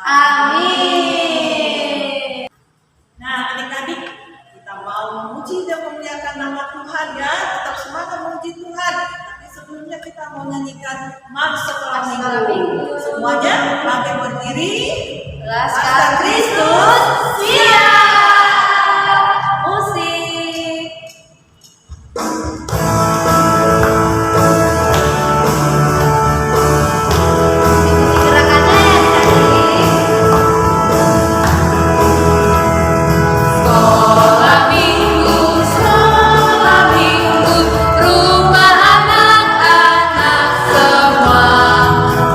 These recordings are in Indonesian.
Amin. Nah, adik-adik, kita mau memuji dan memuliakan nama Tuhan ya. Tetap semangat memuji Tuhan. Tapi sebelumnya kita mau nyanyikan Mars setelah minggu. Semuanya pakai berdiri. Laskar Kristus siap. Musik. Gerakannya ya adik-adik. Sekolah minggu, rumah anak-anak semua.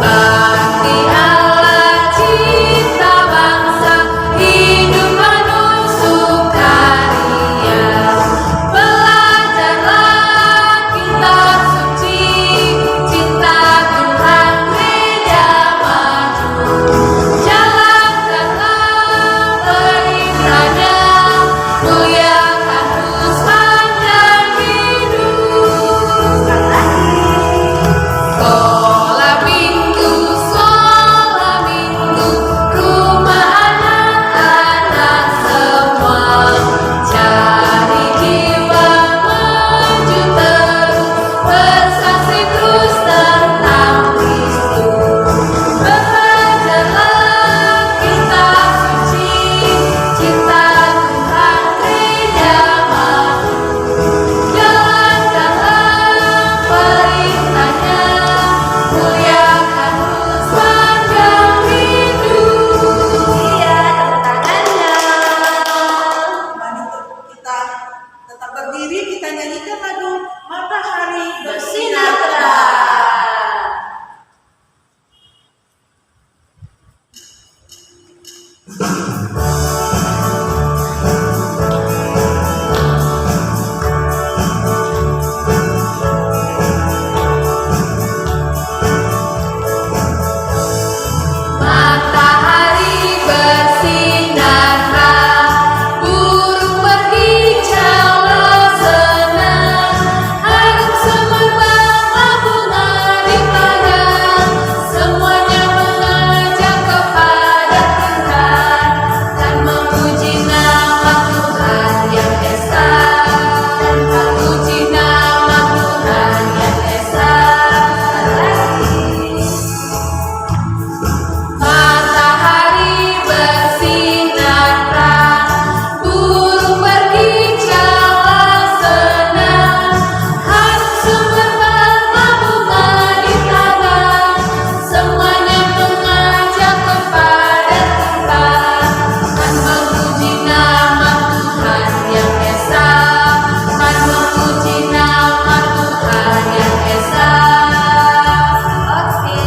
Bakti Allah cipta bangsa, hidup penuh sukaria. Belajarlah kitab suci, cinta Tuhan gereja maju. Jalankanlah perintahnya, muliakan terus panjang hidup. Sekolah minggu, rumah anak-anak semua. Cari jiwa maju terus, bersaksi terus tentang Kristus. Belajarlah kitab suci, cinta Tuhan gereja maju. Jalankanlah perintahnya, muliakan terus panjang hidup. Iya, tepuk tangannya. Mari kita tetap berdiri, kita nyanyikan lagu Matahari Bersinar Terang. Matahari bersinar terang, burung berkicaulah senang, harum semerbak bunga di padang, semuanya mengajak kepada Tuhan dan memuji nama Tuhan yang esa, dan memuji nama Tuhan yang esa. Matahari bersinar terang, burung berkicaulah senang, harum semerbak bunga di taman, semuanya mengajak kepada Tuhan dan memuji nama Tuhan yang esa, dan memuji nama Tuhan yang esa. Oke.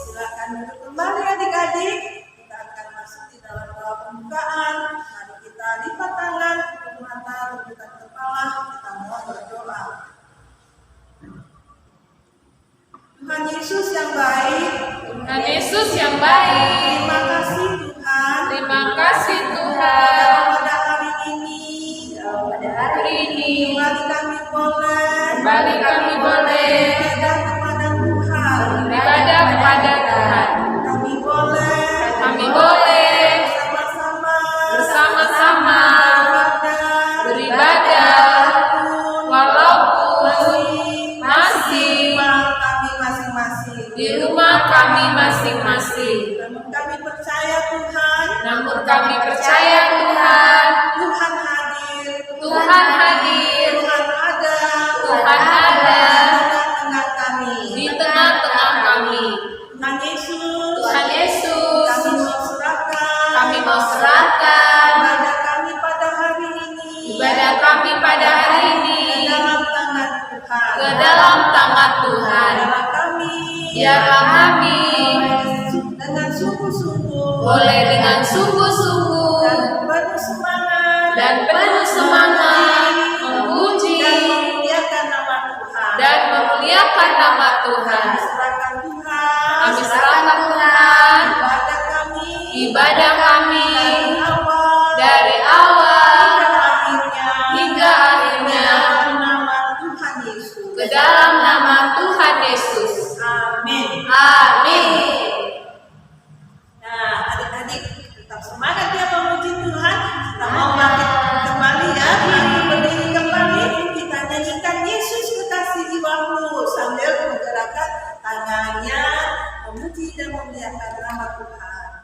Silakan duduk kembali adik-adik. Kita akan masuk di dalam doa pembukaan. Mari kita lipat tangan, tutup mata, tundukkan kepala. Kita mau berdoa. Tuhan Yesus yang baik, Tuhan Yesus yang baik, terima kasih Tuhan. terima kasih Tuhan. Pada hari ini, Pada hari ini, kembali kami boleh beribadah kepada Tuhan. Kami boleh bersama-sama beribadah walaupun masih di rumah kami masing-masing. Namun kami percaya Tuhan, Tuhan hadir, Tuhan ada di tengah-tengah kami. Tuhan Yesus, kami mau serahkan ibadah kami pada hari ini ke dalam tangan Tuhan. Biarlah kami boleh dengan sungguh-sungguh dan penuh semangat memuji dan memuliakan nama Tuhan. Kami serahkan Tuhan ibadah kami dari awal hingga akhirnya ke dalam nama Tuhan Yesus. Amin. memuji dan memuliakan nama Tuhan.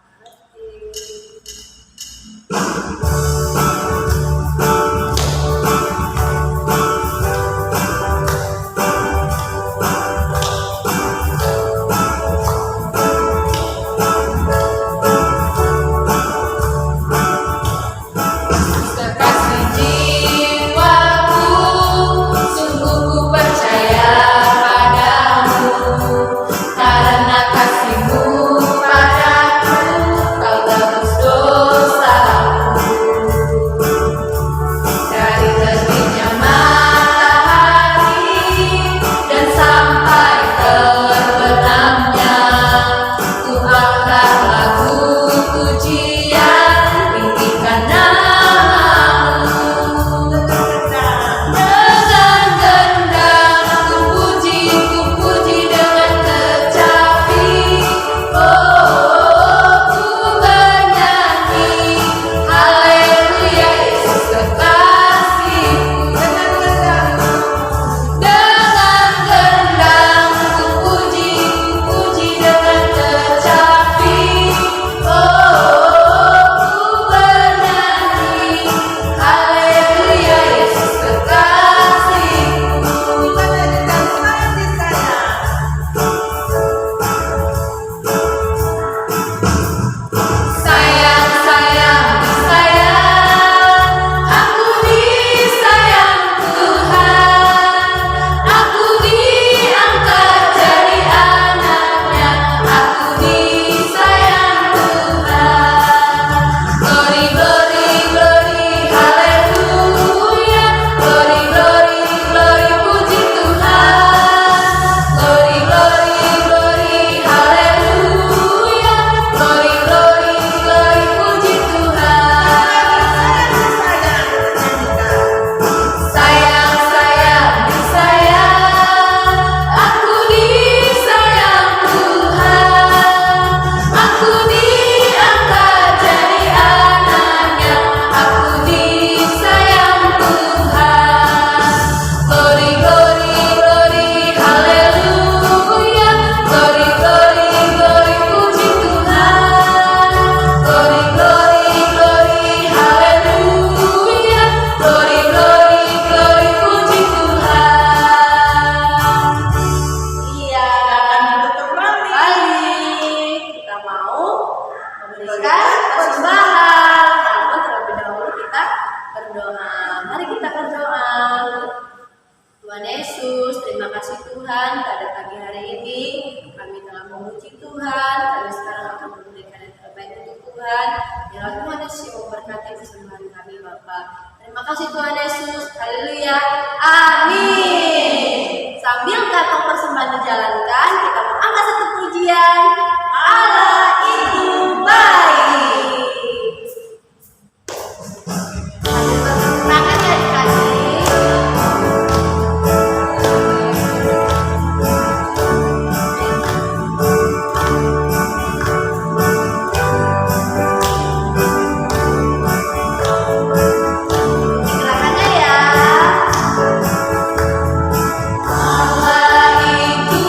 Kekasih jiwaku, sungguh ku percaya padamu. Karena kasih-Mu padaku, Kau tebus dosaku. Dari terbitnya matahari dan sampai terbenamnya, ku angkat lagu pujian, tinggikan nama-Mu. Dengan gendang ku puji dengan kecapi. Oh, ku bernyanyi, haleluya Yesus kekasihku. Dengan gendang ku puji dengan kecapi. Oh, ku bernyanyi, haleluya Yesus kekasihku. Kita nyanyikan sayang disayang. Sayang, sayang, disayang, aku disayang Tuhan. Aku diangkat jadi anaknya, aku disayang Tuhan. Glory, glory, glory, haleluya. Glory, glory, glory, puji Tuhan. Glory, glory, glory, haleluya. Glory, glory, glory, puji Tuhan. Sayang, sayang, disayang, aku disayang Tuhan. Aku diangkat jadi anaknya, aku disayang Tuhan. Glory, glory, glory, haleluya. Glory, glory, glory, puji Tuhan. Glory, glory, glory, haleluya. Glory, glory, glory, puji Tuhan. Iya. Tutup kembali. Balik. Kita mau memberikan persembahan. Namun terlebih dahulu kita berdoa. Mari kita berdoa. Tuhan Yesus, terima kasih Tuhan pada pagi hari ini kami telah memuji Tuhan. Kami sekarang akan memberikan yang terbaik untuk Tuhan. Biarlah Tuhan Yesus memberkati persembahan kami Bapa. Terima kasih Tuhan Yesus. Haleluya. Amin. Sambil kantong persembahan dijalankan, kita mau angkat satu pujian. Allah itu baik. Sambil tepuk tangan ya dikasih. Gerakannya ya. Allah itu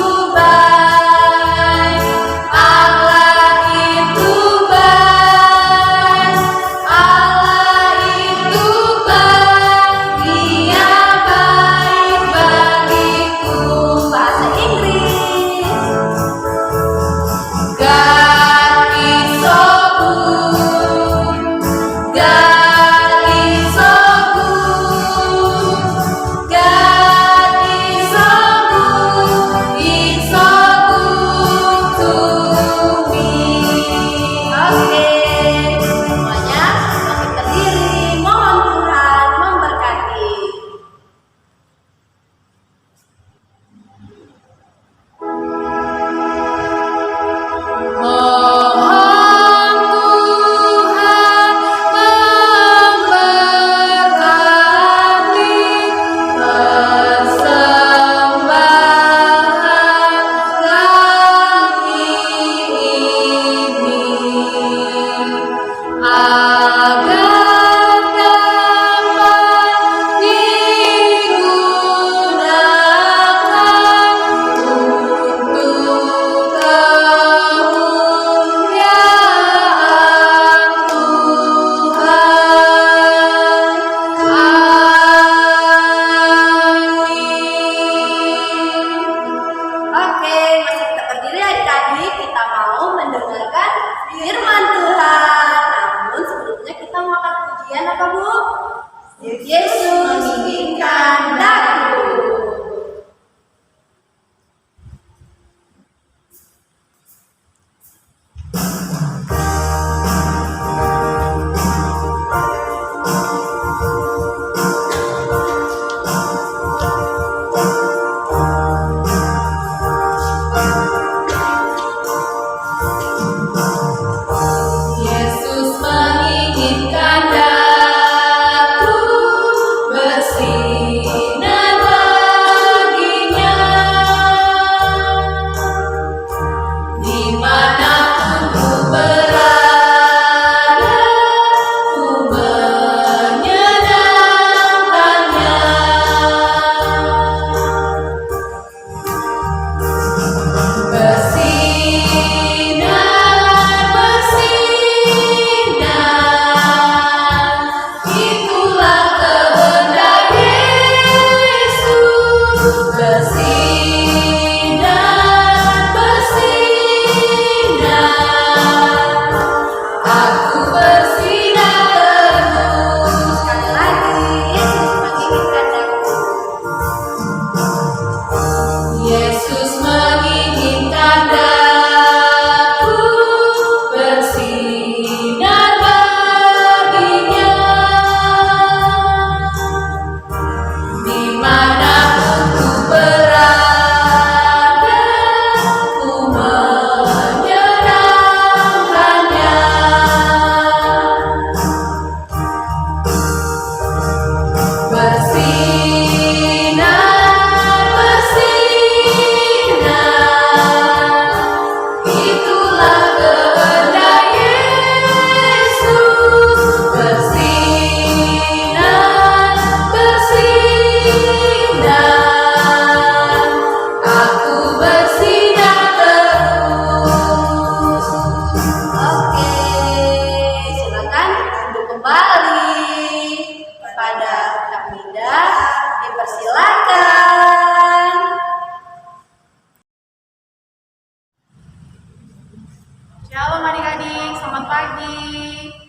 Shalom adik-adik, selamat pagi.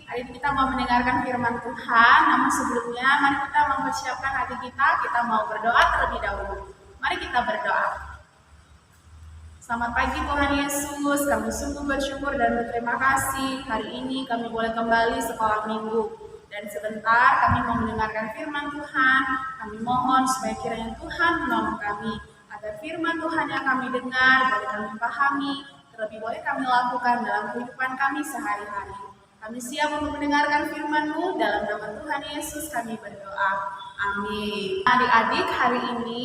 Hari ini kita mau mendengarkan firman Tuhan. Namun sebelumnya, mari kita mempersiapkan hati kita mau berdoa terlebih dahulu. Mari kita berdoa. Selamat pagi Tuhan Yesus, kami sungguh bersyukur dan berterima kasih. Hari ini kami boleh kembali sekolah minggu. Dan sebentar kami mau mendengarkan firman Tuhan. Kami mohon supaya kiranya Tuhan menolong kami. Agar firman Tuhan yang kami dengar boleh kami pahami, terlebih boleh kami lakukan dalam kehidupan kami sehari-hari. Kami siap untuk mendengarkan firman-Mu, dalam nama Tuhan Yesus kami berdoa. Amin. Adik-adik, hari ini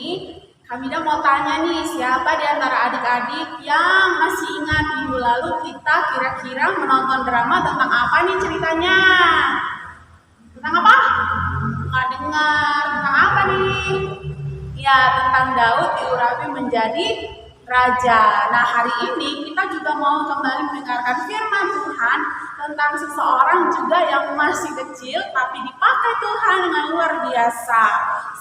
kami mau tanya nih, siapa di antara adik-adik yang masih ingat minggu lalu kita kira-kira menonton drama tentang apa nih ceritanya? Tentang apa? Nggak dengar. Tentang apa nih? Ya, tentang Daud diurapi menjadi raja. Nah, hari ini kita juga mau kembali mendengarkan firman Tuhan tentang seseorang juga yang masih kecil tapi dipakai Tuhan dengan luar biasa.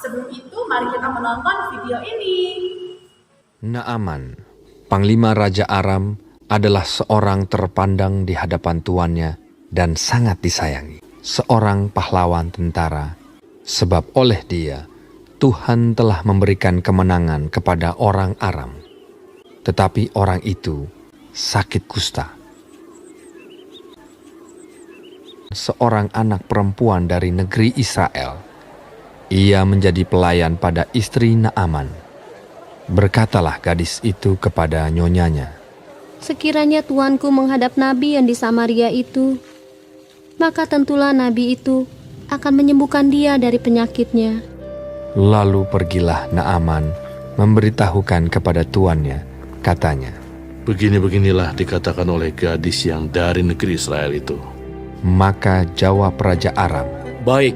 Sebelum itu, mari kita menonton video ini. Naaman, panglima Raja Aram, adalah seorang terpandang di hadapan tuannya dan sangat disayangi. Seorang pahlawan tentara, sebab oleh dia, Tuhan telah memberikan kemenangan kepada orang Aram. Tetapi orang itu sakit kusta. Seorang anak perempuan dari negeri Israel, ia menjadi pelayan pada istri Naaman. Berkatalah gadis itu kepada nyonyanya, "Sekiranya tuanku menghadap nabi yang di Samaria itu, maka tentulah nabi itu akan menyembuhkan dia dari penyakitnya." Lalu pergilah Naaman memberitahukan kepada tuannya, katanya, "Begini-beginilah dikatakan oleh gadis yang dari negeri Israel itu." Maka jawab Raja Aram, "Baik,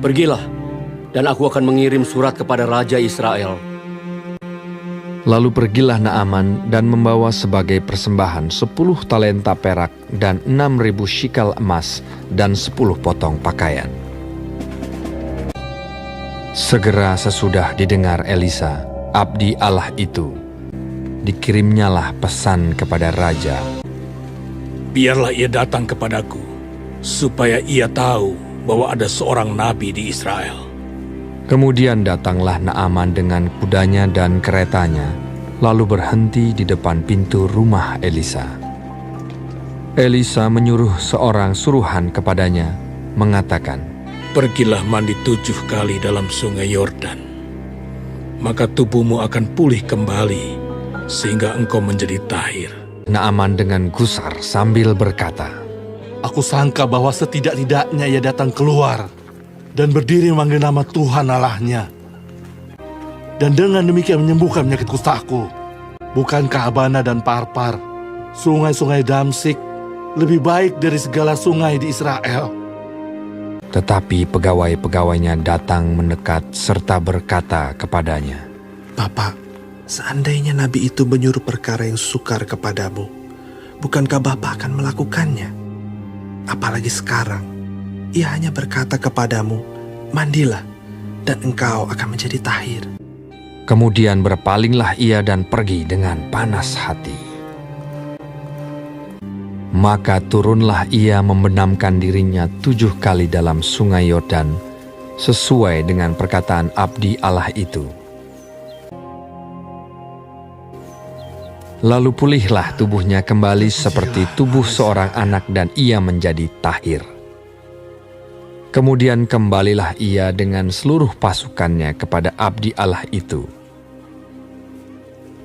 pergilah, dan aku akan mengirim surat kepada Raja Israel." Lalu pergilah Naaman dan membawa sebagai persembahan 10 talenta perak dan 6.000 shikal emas dan 10 potong pakaian. Segera sesudah didengar Elisa, abdi Allah itu, dikirimnyalah pesan kepada raja, "Biarlah ia datang kepadaku, supaya ia tahu bahwa ada seorang nabi di Israel." Kemudian datanglah Naaman dengan kudanya dan keretanya, lalu berhenti di depan pintu rumah Elisa. Elisa menyuruh seorang suruhan kepadanya, mengatakan, "Pergilah mandi 7 kali dalam sungai Yordan, maka tubuhmu akan pulih kembali, sehingga engkau menjadi tahir." Naaman dengan gusar sambil berkata, Aku sangka bahwa setidak-tidaknya ia datang keluar dan berdiri memanggil nama Tuhan Allahnya, dan dengan demikian menyembuhkan penyakit kustaku. Bukankah Abana dan Parpar, sungai-sungai Damsik, lebih baik dari segala sungai di Israel? Tetapi pegawai-pegawainya datang mendekat serta berkata kepadanya, "Bapak, seandainya nabi itu menyuruh perkara yang sukar kepadamu, bukankah Bapak akan melakukannya? Apalagi sekarang, ia hanya berkata kepadamu, 'Mandilah, dan engkau akan menjadi tahir.'" Kemudian berpalinglah ia dan pergi dengan panas hati. Maka turunlah ia membenamkan dirinya 7 kali dalam sungai Yordan, sesuai dengan perkataan abdi Allah itu. Lalu pulihlah tubuhnya kembali seperti tubuh seorang anak dan ia menjadi tahir. Kemudian kembalilah ia dengan seluruh pasukannya kepada abdi Allah itu.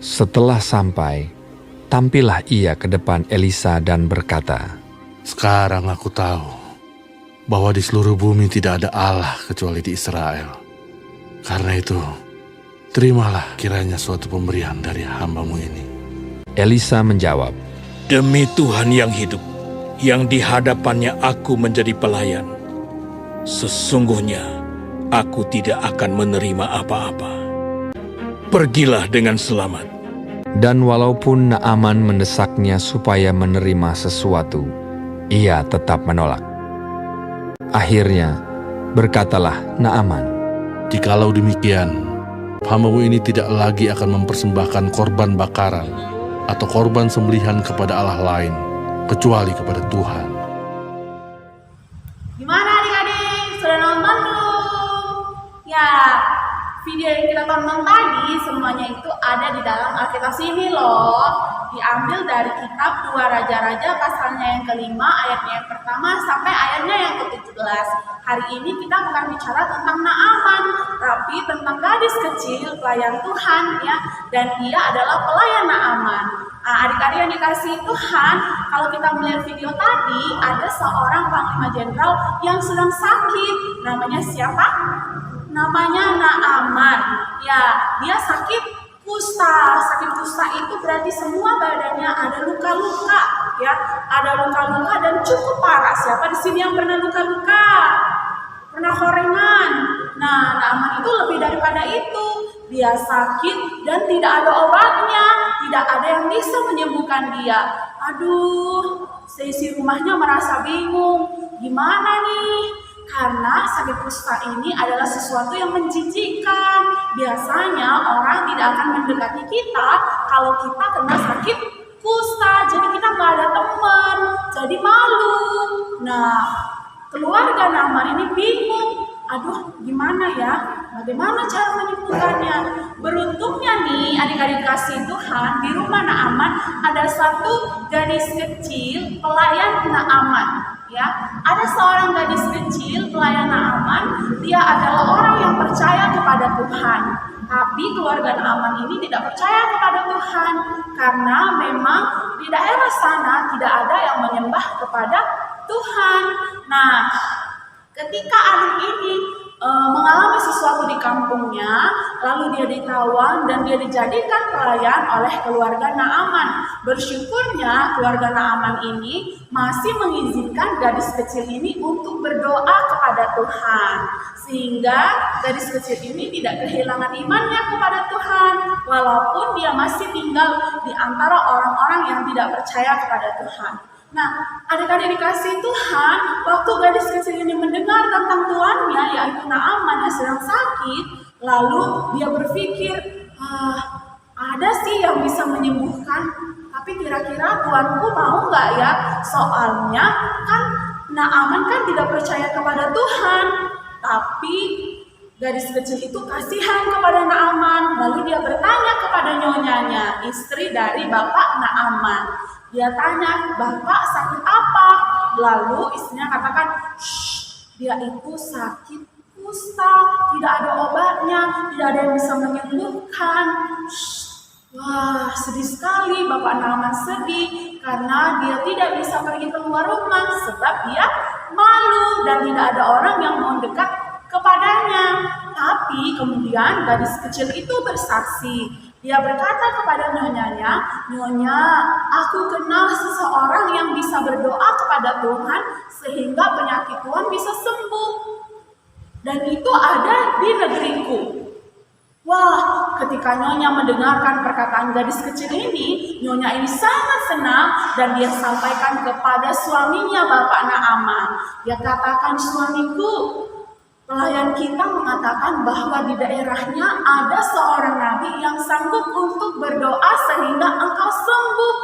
Setelah sampai, tampillah ia ke depan Elisa dan berkata, Sekarang aku tahu bahwa di seluruh bumi tidak ada Allah kecuali di Israel. Karena itu, terimalah kiranya suatu pemberian dari hamba-Mu ini. Elisa menjawab, "Demi Tuhan yang hidup, yang di hadapannya aku menjadi pelayan, sesungguhnya aku tidak akan menerima apa-apa. Pergilah dengan selamat." Dan walaupun Naaman mendesaknya supaya menerima sesuatu, ia tetap menolak. Akhirnya, berkatalah Naaman, Jikalau demikian, hamba-Mu ini tidak lagi akan mempersembahkan korban bakaran atau korban sembelihan kepada Allah lain, kecuali kepada Tuhan. Gimana adik-adik? Sudah nonton belum? Ya, video yang kita tonton tadi semuanya itu ada di dalam Alkitab sini loh. Diambil dari kitab 2 Raja-Raja pasalnya yang kelima, ayatnya yang pertama sampai ayatnya yang ke-17. Hari ini kita bukan bicara tentang Naaman, tapi tentang gadis kecil pelayan Tuhan ya, dan dia adalah pelayan Naaman. Adik-adik yang dikasihi Tuhan, kalau kita melihat video tadi, ada seorang panglima jenderal yang sedang sakit. Namanya siapa? Namanya Naaman. Ya, dia sakit kusta. Sakit kusta itu berarti semua badannya ada luka-luka, ya, ada luka-luka dan cukup parah. Siapa di sini yang pernah luka-luka? Pernah korengan? Nah, Naaman itu lebih daripada itu. Dia sakit dan tidak ada obatnya, tidak ada yang bisa menyembuhkan dia. Aduh, seisi rumahnya merasa bingung. Gimana nih? Karena sakit kusta ini adalah sesuatu yang menjijikkan. Biasanya orang tidak akan mendekati kita kalau kita kena sakit kusta. Jadi kita nggak ada teman, jadi malu. Nah, keluarga Naaman ini bingung. Aduh, gimana ya? Bagaimana cara menyembuhkannya? Beruntungnya nih, adik-adik kasih Tuhan, di rumah Naaman ada satu gadis kecil pelayan Naaman. Ya, ada seorang gadis kecil pelayan Naaman. Dia adalah orang yang percaya kepada Tuhan. Tapi keluarga Naaman ini tidak percaya kepada Tuhan karena memang di daerah sana tidak ada yang menyembah kepada Tuhan. Nah, ketika anak ini mengalami sesuatu di kampungnya, lalu dia ditawan dan dia dijadikan pelayan oleh keluarga Naaman. Bersyukurnya keluarga Naaman ini masih mengizinkan gadis kecil ini untuk berdoa kepada Tuhan, sehingga gadis kecil ini tidak kehilangan imannya kepada Tuhan, walaupun dia masih tinggal di antara orang-orang yang tidak percaya kepada Tuhan. Nah, adik-adik dikasih Tuhan, waktu gadis kecil ini mendengar tentang tuannya, yaitu Naaman yang sedang sakit, lalu dia berpikir, ada sih yang bisa menyembuhkan, tapi kira-kira tuanku mau nggak ya? Soalnya kan Naaman kan tidak percaya kepada Tuhan, tapi gadis kecil itu kasihan kepada Naaman, lalu dia bertanya kepada nyonyanya, istri dari bapak Naaman. Dia tanya, "Bapak sakit apa?" Lalu istrinya katakan, "Shh, dia itu sakit kusta, tidak ada obatnya, tidak ada yang bisa menyembuhkan." Wah, sedih sekali. Bapak Naaman sedih karena dia tidak bisa pergi keluar rumah sebab dia malu dan tidak ada orang yang mau dekat kepadanya. Tapi kemudian gadis kecil itu bersaksi. Dia berkata kepada nyonyanya, "Nyonya, aku kenal seseorang yang bisa berdoa kepada Tuhan sehingga penyakit Tuhan bisa sembuh. Dan itu ada di negeriku." Wah, ketika Nyonya mendengarkan perkataan gadis kecil ini, Nyonya ini sangat senang dan dia sampaikan kepada suaminya, Bapak Naaman. Dia katakan, "Suamiku, pelayan kita mengatakan bahwa di daerahnya ada seorang nabi yang sanggup untuk berdoa sehingga engkau sembuh."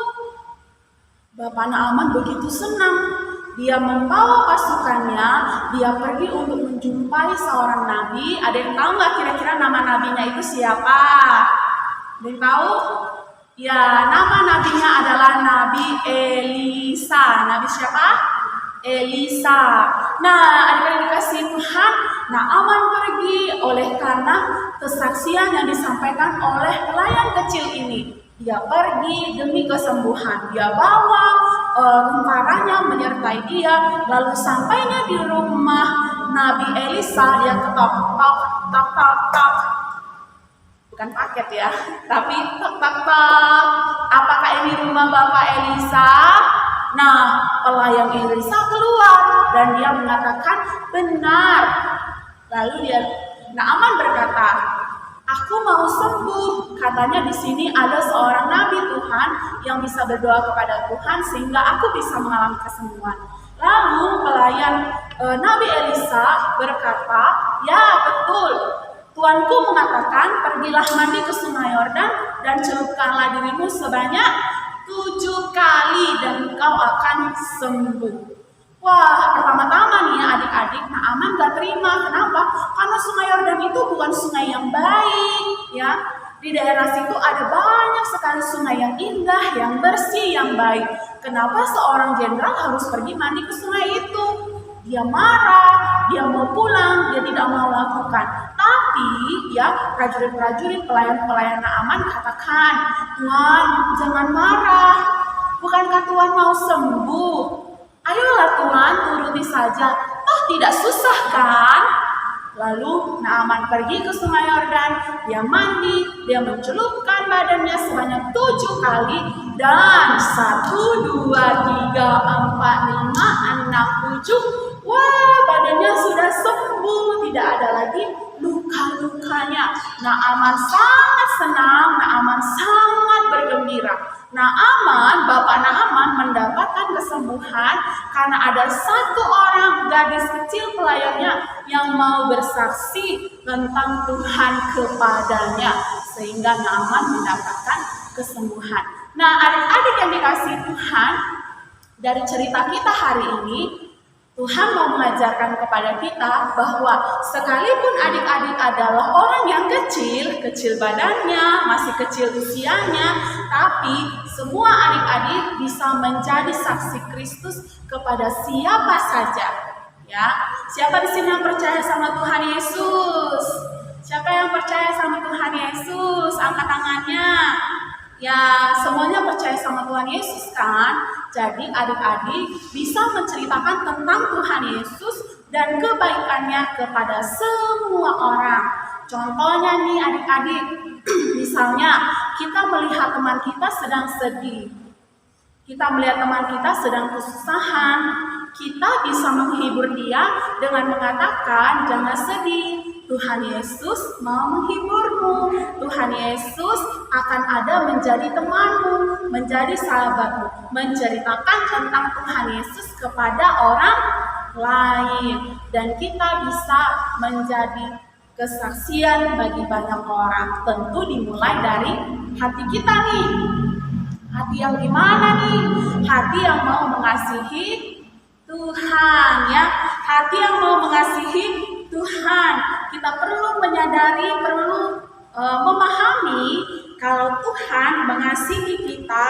Bapak Naaman begitu senang. Dia membawa pasukannya, dia pergi untuk menjumpai seorang nabi. Ada yang tahu nggak kira-kira nama nabinya itu siapa? Ada yang tahu? Ya, nama nabinya adalah Nabi Elisa. Nabi siapa? Elisa. Nah, adik-adik dikasih Tuhan, Naaman pergi oleh karena kesaksian yang disampaikan oleh pelayan kecil ini. Dia pergi demi kesembuhan. Dia bawa tentaranya menyertai dia. Lalu sampainya di rumah Nabi Elisa, dia ketok tok tok tok tok. Bukan paket ya, tapi tok tok tok. Apakah ini rumah Bapak Elisa? Nah, pelayan Elisa keluar dan dia mengatakan, "Benar." Lalu Naaman berkata, "Aku mau sembuh. Katanya di sini ada seorang nabi Tuhan yang bisa berdoa kepada Tuhan sehingga aku bisa mengalami kesembuhan." Lalu pelayan Nabi Elisa berkata, "Ya, betul. Tuanku mengatakan, pergilah mandi ke sungai Yordan dan celupkanlah dirimu sebanyak 7 kali dan engkau akan sembuh. Wah, pertama-tama nih adik-adik, Naaman gak terima. Kenapa? Karena sungai Yordan itu bukan sungai yang baik, ya. Di daerah situ ada banyak sekali sungai yang indah, yang bersih, yang baik. Kenapa seorang jenderal harus pergi mandi ke sungai itu? Dia marah, dia mau pulang, dia tidak mau lakukan. Tapi ya prajurit-prajurit pelayan-pelayan Naaman katakan, Tuan jangan marah, bukankah Tuan mau sembuh? Ayolah Tuan turuti saja, toh tidak susah kan? Lalu Naaman pergi ke sungai Yordan, dia mandi, dia mencelupkan badannya sebanyak 7 kali, dan 1, 2, 3, 4, 5, 6, 7, wah badannya sudah sembuh, tidak ada lagi luka-lukanya. Naaman sangat senang, Naaman sangat bergembira. Naaman, bapak Naaman mendapatkan kesembuhan karena ada 1 orang gadis kecil pelayannya yang mau bersaksi tentang Tuhan kepadanya, sehingga Naaman mendapatkan kesembuhan. Nah, adik-adik yang dikasihi Tuhan, dari cerita kita hari ini, Tuhan mau mengajarkan kepada kita bahwa sekalipun adik-adik adalah orang yang kecil badannya, masih kecil usianya, tapi semua adik-adik bisa menjadi saksi Kristus kepada siapa saja. Ya, siapa di sini yang percaya sama Tuhan Yesus? Siapa yang percaya sama Tuhan Yesus? Angkat tangannya. Ya, semuanya percaya sama Tuhan Yesus kan? Jadi adik-adik bisa menceritakan tentang Tuhan Yesus dan kebaikannya kepada semua orang. Contohnya nih adik-adik, misalnya kita melihat teman kita sedang sedih. Kita melihat teman kita sedang kesusahan. Kita bisa menghibur dia dengan mengatakan, jangan sedih. Tuhan Yesus mau menghiburmu. Tuhan Yesus akan ada menjadi temanmu, menjadi sahabatmu, menceritakan tentang Tuhan Yesus kepada orang lain. Dan kita bisa menjadi kesaksian bagi banyak orang. Tentu dimulai dari hati kita nih. Hati yang gimana nih? Hati yang mau mengasihi Tuhan, ya. Hati yang mau mengasihi Tuhan. Kita perlu menyadari, perlu memahami kalau Tuhan mengasihi kita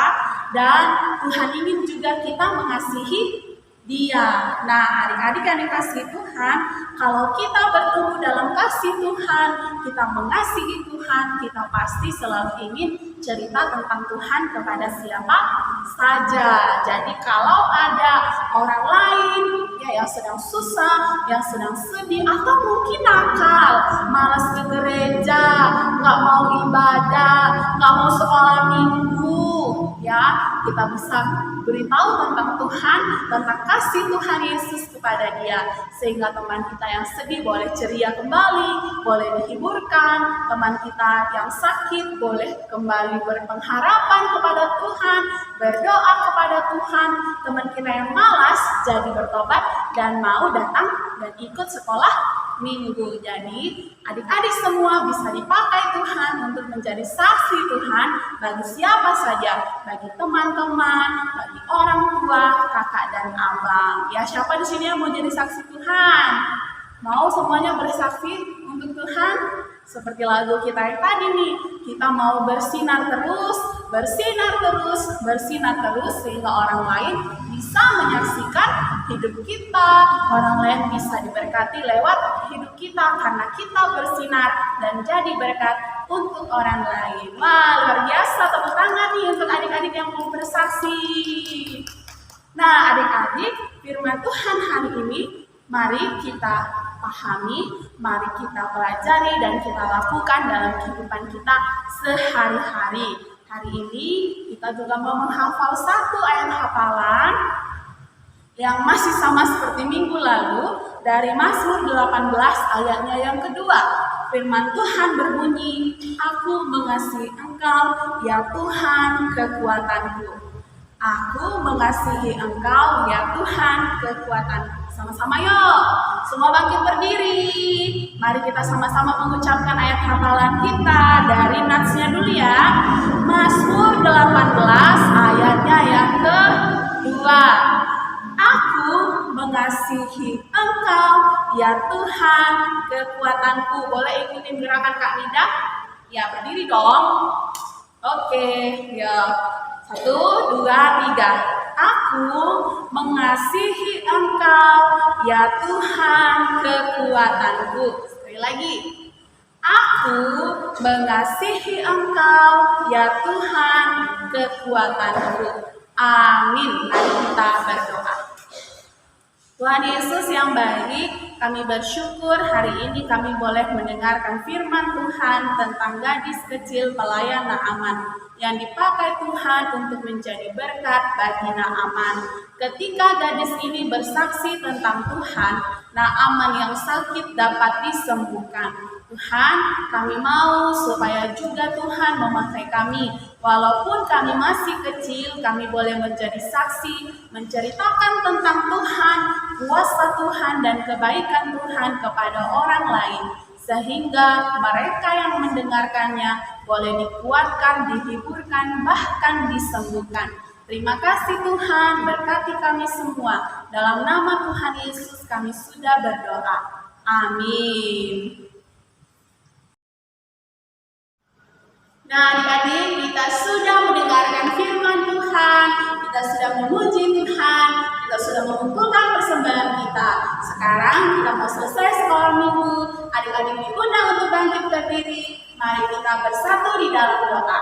dan Tuhan ingin juga kita mengasihi Dia. Nah, adik-adik yang dikasihi Tuhan, kalau kita bertumbuh dalam kasih Tuhan, kita mengasihi Tuhan, kita pasti selalu ingin cerita tentang Tuhan kepada siapa saja. Jadi kalau ada orang lain ya yang sedang susah, yang sedang sedih, atau mungkin nakal, malas ke gereja, nggak mau ibadah, nggak mau sekolah minggu, ya kita bisa beritahu tentang Tuhan, tentang kasih Tuhan Yesus kepada dia, sehingga teman kita yang sedih boleh ceria kembali, boleh dihiburkan, teman kita yang sakit boleh kembali berpengharapan kepada Tuhan, berdoa kepada Tuhan, teman kita yang malas jadi bertobat dan mau datang dan ikut sekolah minggu. Jadi adik-adik semua bisa dipakai Tuhan untuk menjadi saksi Tuhan bagi siapa saja, bagi teman-teman, bagi orang tua, kakak dan abang. Ya, siapa di sini yang mau jadi saksi Tuhan? Mau semuanya bersaksi untuk Tuhan? Seperti lagu kita yang tadi nih, kita mau bersinar terus, bersinar terus, bersinar terus, sehingga orang lain bisa menyaksikan hidup kita, orang lain bisa diberkati lewat hidup kita karena kita bersinar dan jadi berkat untuk orang lain. Wah, luar biasa, tepuk tangan nih untuk adik-adik yang mau bersaksi. Nah, adik-adik, firman Tuhan hari ini mari kita pahami, mari kita pelajari dan kita lakukan dalam kehidupan kita sehari-hari. Hari ini kita juga mau menghafal 1 ayat hafalan yang masih sama seperti minggu lalu dari Mazmur 18 ayatnya yang kedua. Firman Tuhan berbunyi, "Aku mengasihi Engkau, ya Tuhan kekuatanku." Aku mengasihi Engkau, ya Tuhan kekuatanku. Sama-sama yuk, semua bangkit berdiri. Mari kita sama-sama mengucapkan ayat hafalan kita dari natsnya dulu ya. Mazmur 18 ayatnya yang kedua. mengasihi Engkau, ya Tuhan, kekuatanku. Boleh ikutin gerakan Kak Nida? Ya, berdiri dong. Oke, ya. 1, 2, 3. Aku mengasihi Engkau, ya Tuhan, kekuatanku. Sekali lagi. Aku mengasihi Engkau, ya Tuhan, kekuatanku. Amin. Mari kita berdoa. Tuhan Yesus yang baik, kami bersyukur hari ini kami boleh mendengarkan firman Tuhan tentang gadis kecil pelayan Naaman yang dipakai Tuhan untuk menjadi berkat bagi Naaman. Ketika gadis ini bersaksi tentang Tuhan, Naaman yang sakit dapat disembuhkan. Tuhan, kami mau supaya juga Tuhan memakai kami. Walaupun kami masih kecil, kami boleh menjadi saksi, menceritakan tentang Tuhan, kuasa Tuhan dan kebaikan Tuhan kepada orang lain. Sehingga mereka yang mendengarkannya boleh dikuatkan, dihiburkan, bahkan disembuhkan. Terima kasih Tuhan, berkati kami semua. Dalam nama Tuhan Yesus kami sudah berdoa. Amin. Nah, adik-adik, kita sudah mendengarkan firman Tuhan, kita sudah memuji Tuhan, kita sudah mengumpulkan persembahan kita. Sekarang kita mau selesai sekolah minggu, adik-adik diundang untuk bangkit berdiri. Mari kita bersatu di dalam doa.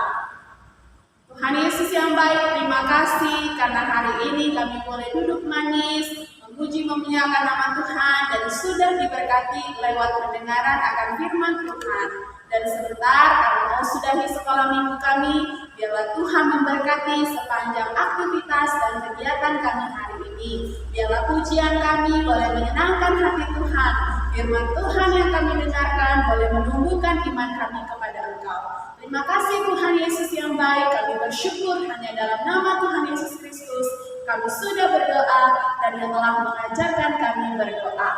Tuhan Yesus yang baik, terima kasih karena hari ini kami boleh duduk manis, memuji memuliakan nama Tuhan, dan sudah diberkati lewat pendengaran akan firman Tuhan. Dan sebentar kami mau sudahi sekolah minggu kami, biarlah Tuhan memberkati sepanjang aktivitas dan kegiatan kami hari ini. Biarlah pujian kami boleh menyenangkan hati Tuhan. Firman Tuhan yang kami dengarkan boleh menumbuhkan iman kami kepada Engkau. Terima kasih Tuhan Yesus yang baik, kami bersyukur hanya dalam nama Tuhan Yesus Kristus kami sudah berdoa dan yang telah mengajarkan kami berdoa.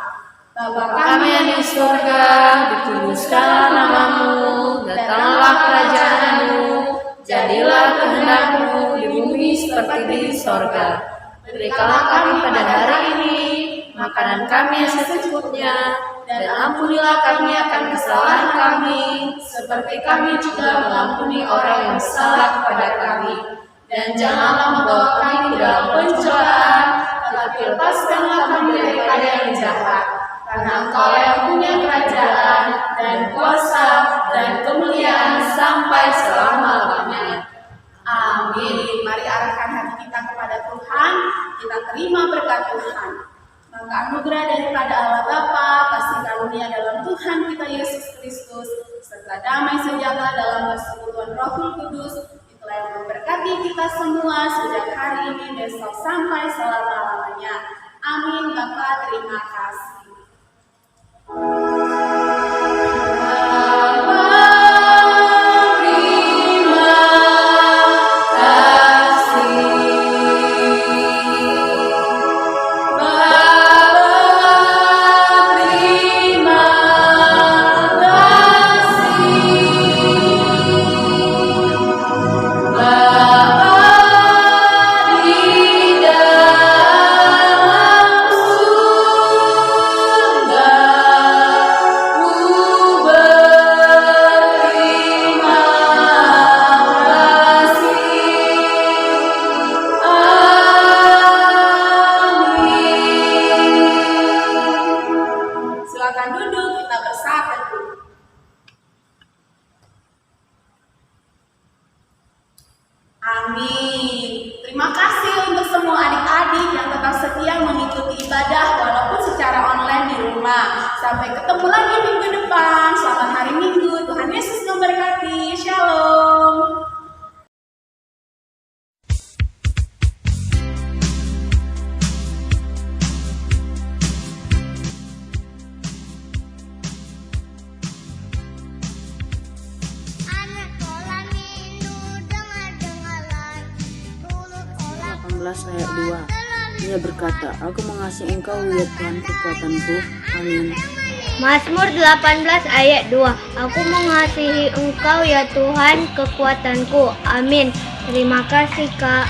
Bapa kami yang di surga, dikuduskanlah namamu, datanglah kerajaanmu, jadilah kehendak-Mu di bumi seperti di sorga. Berikanlah kami pada hari ini makanan kami yang secukupnya, dan ampunilah kami akan kesalahan kami, seperti kami juga mengampuni orang yang salah kepada kami. Dan janganlah membawa kami ke dalam pencobaan, tetapi lepaskanlah kami daripada yang jahat. Karena Engkau yang punya kerajaan dan kuasa dan kemuliaan sampai selama-lamanya. Amin. Mari arahkan hati kita kepada Tuhan, kita terima berkat Tuhan. Maka anugerah daripada Allah Bapa, kasih karunia dalam Tuhan kita Yesus Kristus, serta damai sejahtera dalam persekutuan Roh Kudus, itulah yang memberkati kita semua sejak hari ini, besok sampai selama-lamanya. Amin. Bapa, terima kasih. Sampai ketemu lagi minggu depan. Selamat hari Minggu. Tuhan Yesus memberkati. Shalom. Ayat 2. Ia berkata, aku mengasihi Engkau ya Tuhan kekuatanku. Amin. Mazmur 18 ayat 2. Aku mengasihi Engkau ya Tuhan kekuatanku. Amin. Terima kasih Kak.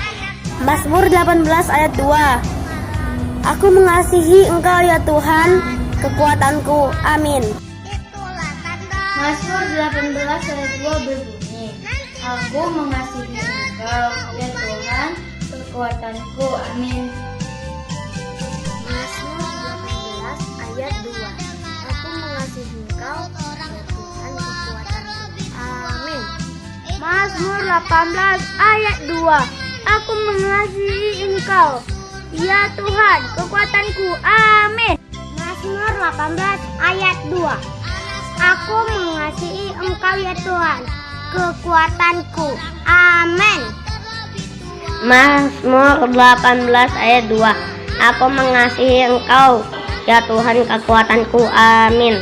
Mazmur 18 ayat 2. Aku mengasihi Engkau ya Tuhan, kekuatanku. Amin. Mazmur 18 ayat 2 berbunyi, Aku mengasihi Engkau ya Tuhan, kekuatanku. Amin. Mazmur 18 ayat 2. Aku mengasihi Engkau ya Tuhan, kekuatanku. Amin. Mazmur 18 ayat 2. Aku mengasihi Engkau ya Tuhan, kekuatanku. Amin. Mazmur 18 ayat 2. Aku mengasihi Engkau ya Tuhan, kekuatanku. Amin. Mazmur 18 ayat 2. Aku mengasihi Engkau ya Tuhan, kekuatanku. Amin.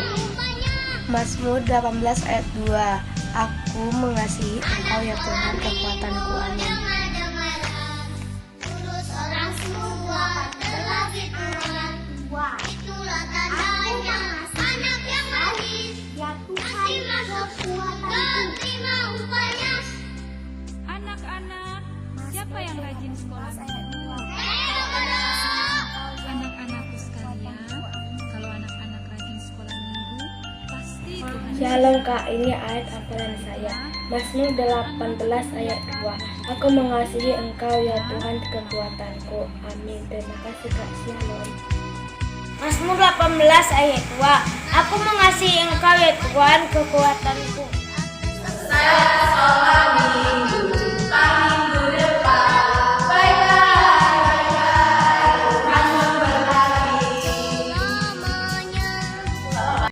Mazmur 18 ayat 2. Aku mengasihi Engkau ya Tuhan, kekuatanku. Amin. Anak-anak, siapa yang rajin sekolah minggu? Anak-anakku sekalian, kalau anak-anak rajin sekolah minggu, pasti Tuhan. Shalom Kak, ini ayat hafalan saya. Mazmur 18 ayat 2. Aku mengasihi Engkau ya Tuhan, kekuatanku. Amin. Terima kasih Kak. Shalom. Mazmur 18 ayat 2. Aku mengasihi Engkau ya Tuhan, kekuatanku.